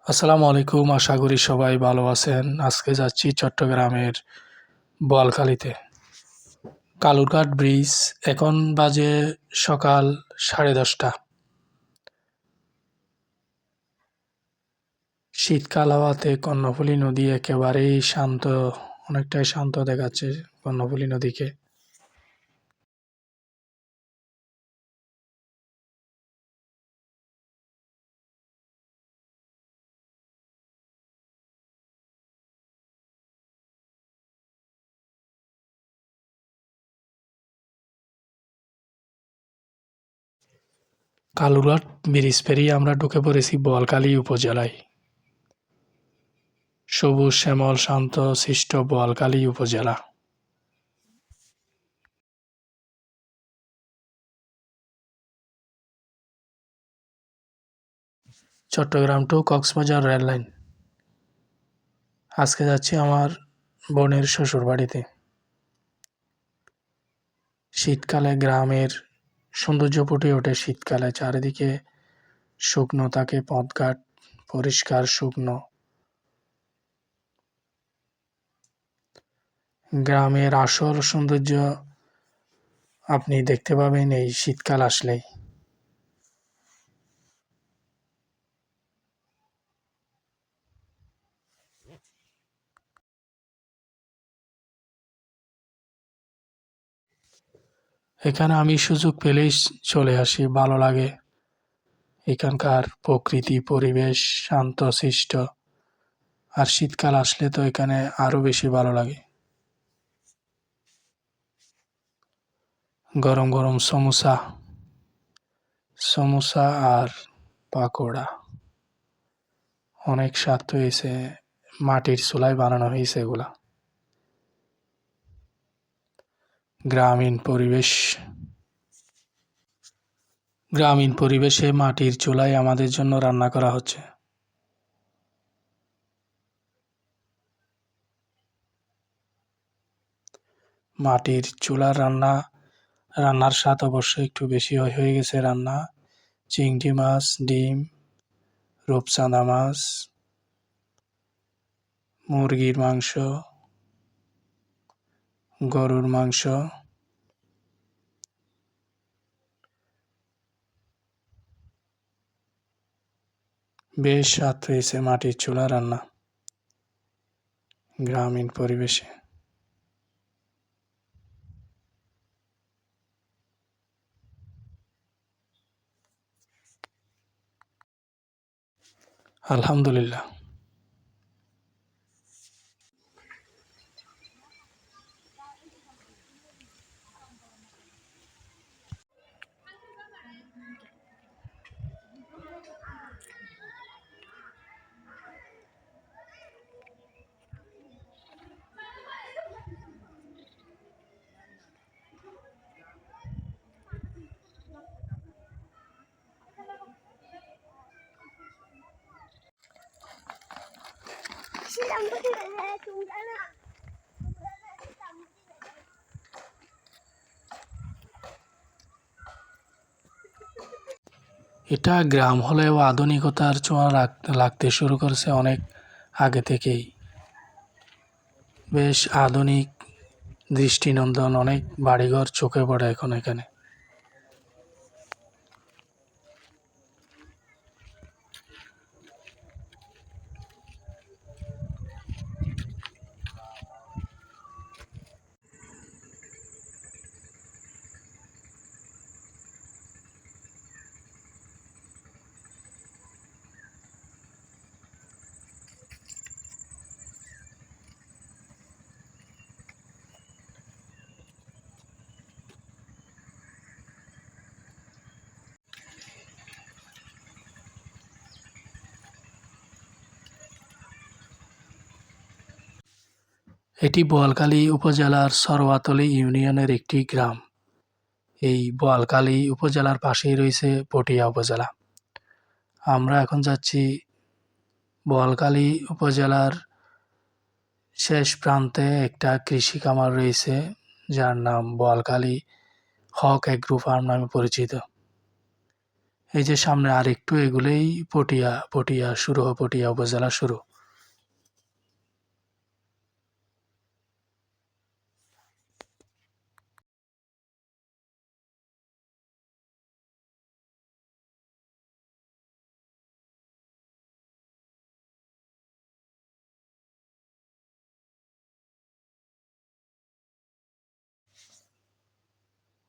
আসসালামু আলাইকুম। আশা করি সবাই ভালো আছেন। আজকে যাচ্ছি চট্টগ্রামের বোয়ালখালীতে। কালুরঘাট ব্রিজ। এখন বাজে সকাল 10:30। শীতকাল হওয়াতে কর্ণফুলী নদী একেবারেই শান্ত, অনেকটাই শান্ত দেখাচ্ছে কর্ণফুলী নদীকে। কালুরঘাট ব্রিজ পেরিয়ে আমরা ঢুকে পড়েছি বোয়ালখালী উপজেলায়। সবুজ শ্যামল শান্ত শিষ্ট বোয়ালখালী উপজেলা। Chattogram to Cox's Bazar rail line. আজকে যাচ্ছি আমার বোনের শ্বশুরবাড়িতে। শীতকালে গ্রামের সৌন্দর্য ফুটে ওঠে। শীতকালে চারিদিকে শুকনো থাকে, পথঘাট পরিষ্কার শুকনো। গ্রামের আসল সৌন্দর্য আপনি দেখতে পাবেন এই শীতকাল আসলেই। এখানে আমি সুযোগ পেলেই চলে আসি, ভালো লাগে। এখানকার প্রকৃতি পরিবেশ শান্তশিষ্ট। আর শীতকাল আসলে তো এখানে আরো বেশি ভালো লাগে। গরম গরম সমোসা আর পাকোড়া অনেক স্বাদ হয়েছে। মাটির চুলায় বানানো হয়েছে এগুলা। গ্রামীণ পরিবেশে মাটির চুলায় আমাদের জন্য রান্না করা হচ্ছে। মাটির চুলার রান্নার স্বাদ অবশ্যই একটু বেশি হয়ে গেছে রান্না। চিংড়ি মাছ, ডিম, রূপচাঁদা মাছ, মুরগির মাংস, গরুর মাংস, বেশ স্বাদ হয়েছে মাটির চুলা রান্না গ্রামীণ পরিবেশে। আলহামদুলিল্লাহ। এটা গ্রাম হলেও আধুনিকতার ছোঁয়া লাগতে শুরু করেছে অনেক আগে থেকেই। বেশ আধুনিক দৃষ্টিনন্দন অনেক বাড়িঘর চোখে পড়ে এখন এখানে। এটি বোয়ালখালী উপজেলার সরোয়াতলী ইউনিয়নের একটি গ্রাম। এই বোয়ালখালী উপজেলার পাশেই রয়েছে পটিয়া উপজেলা। আমরা এখন যাচ্ছি বোয়ালখালী উপজেলার শেষ প্রান্তে একটা কৃষি খামার রয়েছে, যার নাম বোয়ালখালী হক এগ্রো ফার্ম নামে পরিচিত। এই যে সামনে আর একটু এগুলেই পটিয়া শুরু, পটিয়া উপজেলা শুরু।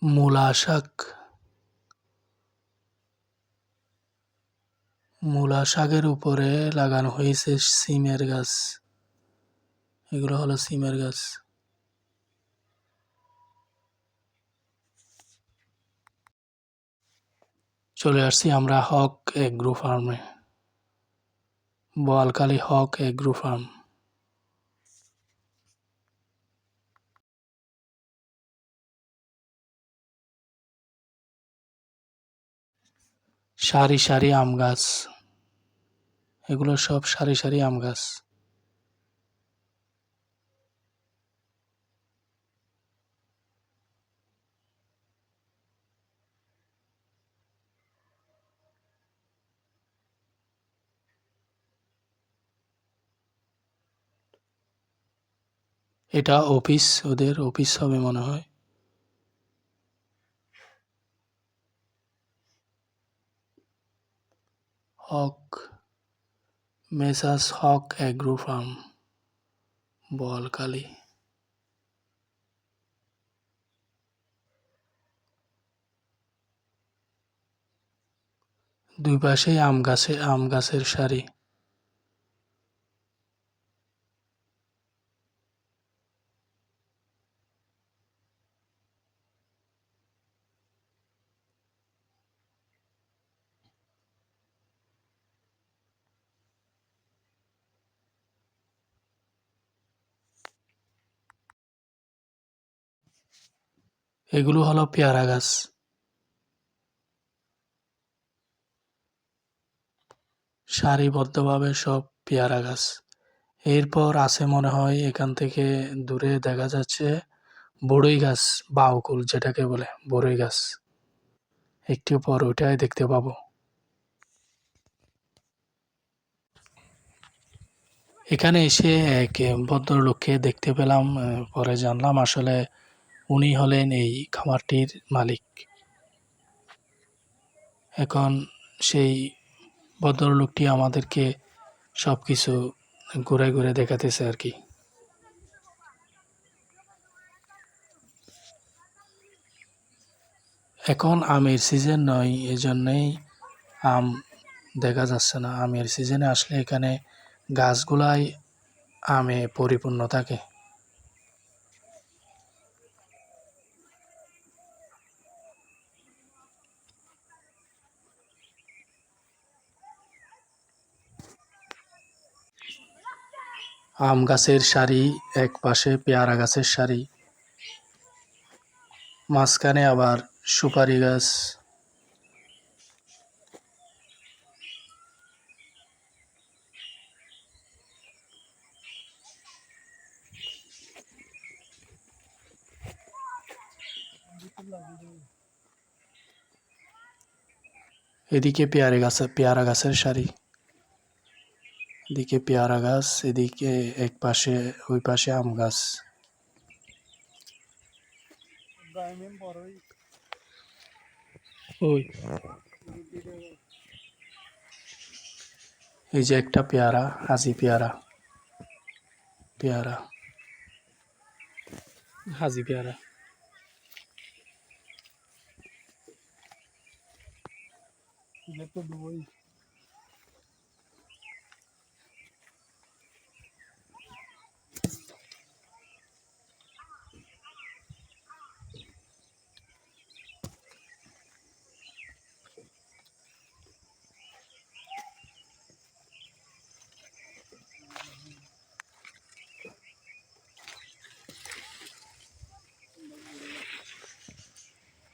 মূলা শাক, মূলা শাকের উপরে লাগানো হয়েছে সিমের গাছ। এগুলো হলো সিমের গাছ। চলে আসছি আমরা হক এগ্রো ফার্মে, বোয়ালখালী হক এগ্রো ফার্ম। সারি সারি আম গাছ, এগুলো সব সারি সারি আম গাছ। এটা অফিস, ওদের অফিস হবে মনে হয়। হক, মেসার্স হক এগ্রো ফার্ম, বোয়ালখালী। দুই পাশেই আম গাছের সারি। এগুলো হলো পেয়ারা গাছ। সারিবদ্ধভাবে সব পেয়ারা গাছ। এরপর আছে মনে হয় এখান থেকে দূরে দেখা যাচ্ছে বড়ই গাছ, বাউকুল যেটাকে বলে বড়ই গাছ। একটু পর ওইটাই দেখতে পাবো। এখানে এসে এক ভদ্রলোককে দেখতে পেলাম, পরে জানলাম আসলে উনি হলেন এই খামারটির মালিক। এখন সেই ভদ্রলোকটি আমাদেরকে সবকিছু ঘুরে ঘুরে দেখাতেছে আর কি। এখন আমের সিজন নয়, এজন্যই আম দেখা যাচ্ছে না। আমের সিজনে আসলে এখানে গাছগুলাই আমে পরিপূর্ণ থাকে। আম গাছের সারি, এক পাশে পেয়ারা গাছের সারি, মাঝখানে আবার সুপারি গাছ। এদিকে পেয়ারা গাছের সারি, এদিকে পেয়ারা গাছ, এদিকে এক পাশে, ওই পাশে আম গাছ। ওই এই যে একটা পেয়ারা, হাজি পেয়ারা, পেয়ারা, হাজি পেয়ারা।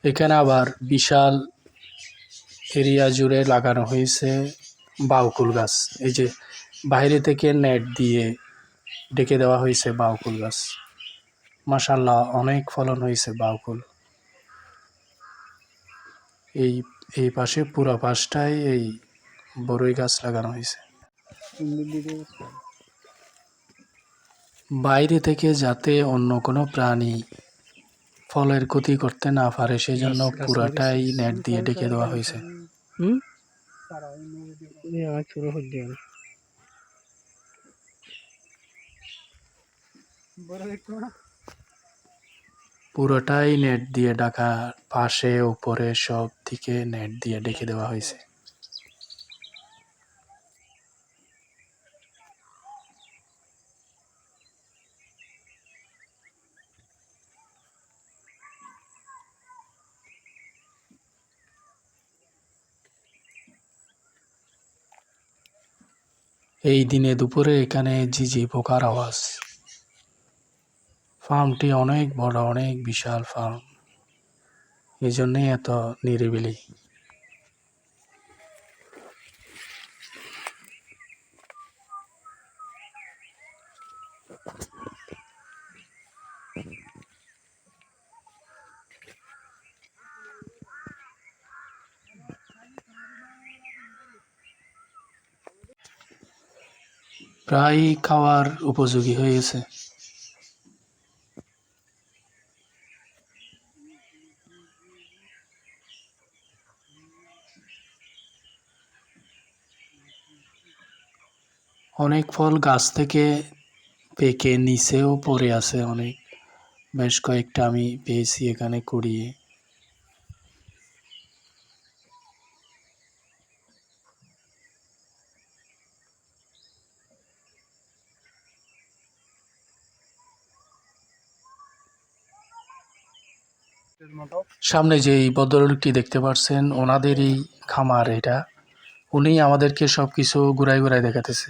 এখানে আবার বিশাল এরিয়া জুড়ে লাগানো হয়েছে বাউকুল গাছ। এই যে বাইরে থেকে নেট দিয়ে ডেকে দেওয়া হয়েছে বাউকুল গাছ। মাশাআল্লাহ, অনেক ফলন হয়েছে বাউকুল। এই এই পাশে পুরো পাশটাই এই বড়ই গাছ লাগানো হয়েছে। বাইরে থেকে যাতে অন্য কোনো প্রাণী ফলের ক্ষতি করতে না পারে সেজন্য পুরাটাই নেট দিয়ে ঢেকে দেওয়া হয়েছে। পুরোটাই নেট দিয়ে ঢাকা, পাশে উপরে সব দিকে নেট দিয়ে ঢেকে দেওয়া হয়েছে। এই দিনে দুপুরে এখানে ঝিঝি পোকার আওয়াজ। ফার্মটি অনেক বড়, অনেক বিশাল ফার্ম, এই জন্যই এত নিরিবিলি। প্রায় খাওয়ার উপযোগী হয়ে গেছে। অনেক ফল গাছ থেকে পেকে নিচেও পড়ে আছে, অনেক বেশ কয়েকটা আমি পেয়েছি এখানে কুড়িয়ে। সামনে যে এই ভদ্রলোকটি দেখতে পাচ্ছেন, ওনাদেরই খামার এটা। উনি আমাদেরকে সবকিছু ঘুরাই ঘুরাই দেখাতেছে।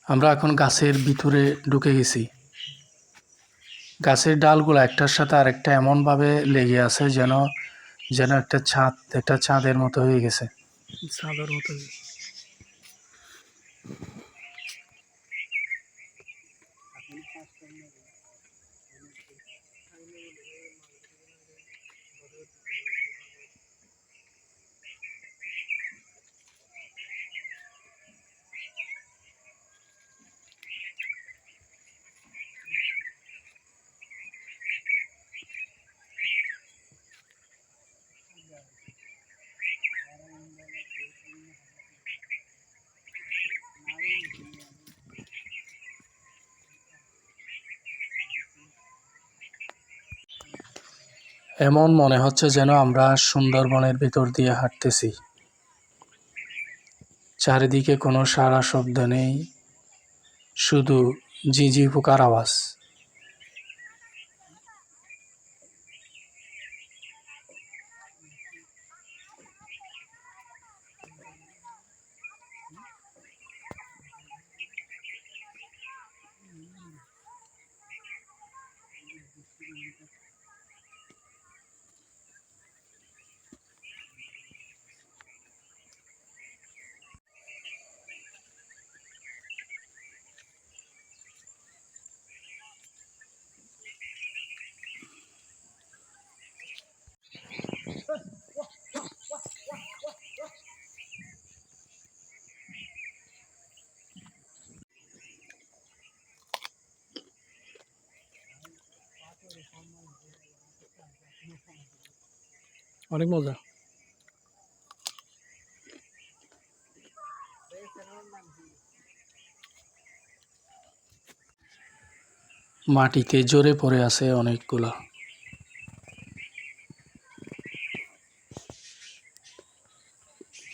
আমরা এখন গাছের ভিতরে ঢুকে গেছি। গাছের ডালগুলো একটার সাথে আরেকটা এমনভাবে লেগে আছে যেন যেন একটা ছাদ, একটা ছাদের মতো হয়ে গেছে, ছাদের মতো। এমন মনে হচ্ছে যেন আমরা সুন্দরবনের ভিতর দিয়ে হাঁটতেছি। চারিদিকে কোনো সাড়া শব্দ নেই, শুধু ঝিঝি পোকার আওয়াজ। অনেক মজা। মাটিতে জড়ে পড়ে আছে অনেকগুলা,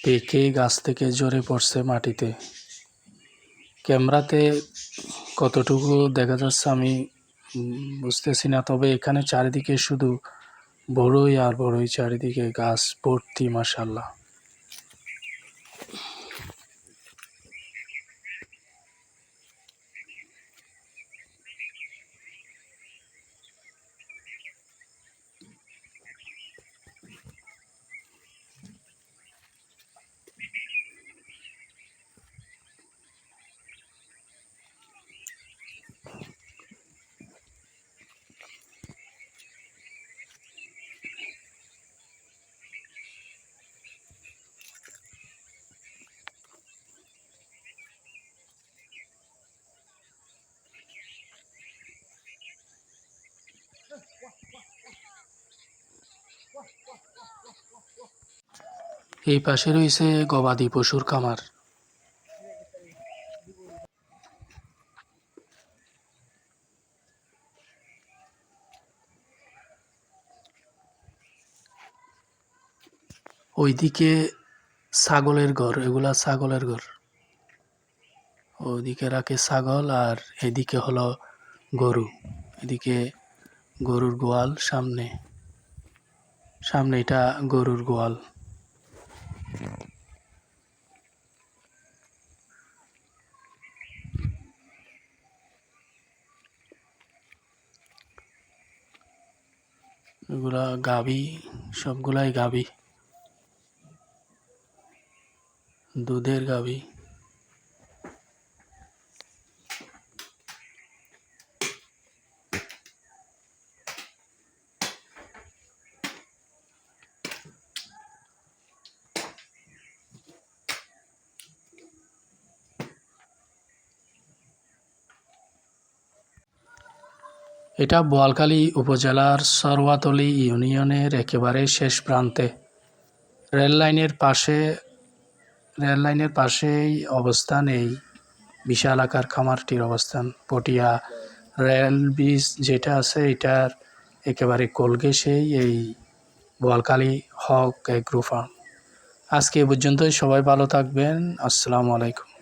পেকে গাছ থেকে ঝরে পড়ছে মাটিতে। ক্যামেরাতে কতটুকু দেখা যাচ্ছে আমি বুঝতেছি না, তবে এখানে চারিদিকে শুধু বড়ই আর বড়ই, চারিদিকে গাছ ভর্তি, মাশাআল্লাহ। এই পাশে রয়েছে গবাদি পশুর খামার। ওইদিকে ছাগলের ঘর, এগুলা ছাগলের ঘর। ওইদিকে রাখে ছাগল আর এদিকে হলো গরু। এদিকে গরুর গোয়াল, সামনে সামনে এটা গরুর গোয়াল। এগুলা গাভী, সবগুলাই গাভী, দুধের গাভী। এটা বোয়ালখালী উপজেলার সরওয়াতলী ইউনিয়নের একেবারে শেষ প্রান্তে। রেললাইনের পাশেই অবস্থান এই বিশাল আকার খামারটির অবস্থান। পটিয়া রেল ব্রিজ যেটা আছে এটার একেবারে কোলঘেঁষেই এই বোয়ালখালী হক এগ্রো ফার্ম। আজকে এ পর্যন্তই, সবাই ভালো থাকবেন। আসসালামু আলাইকুম।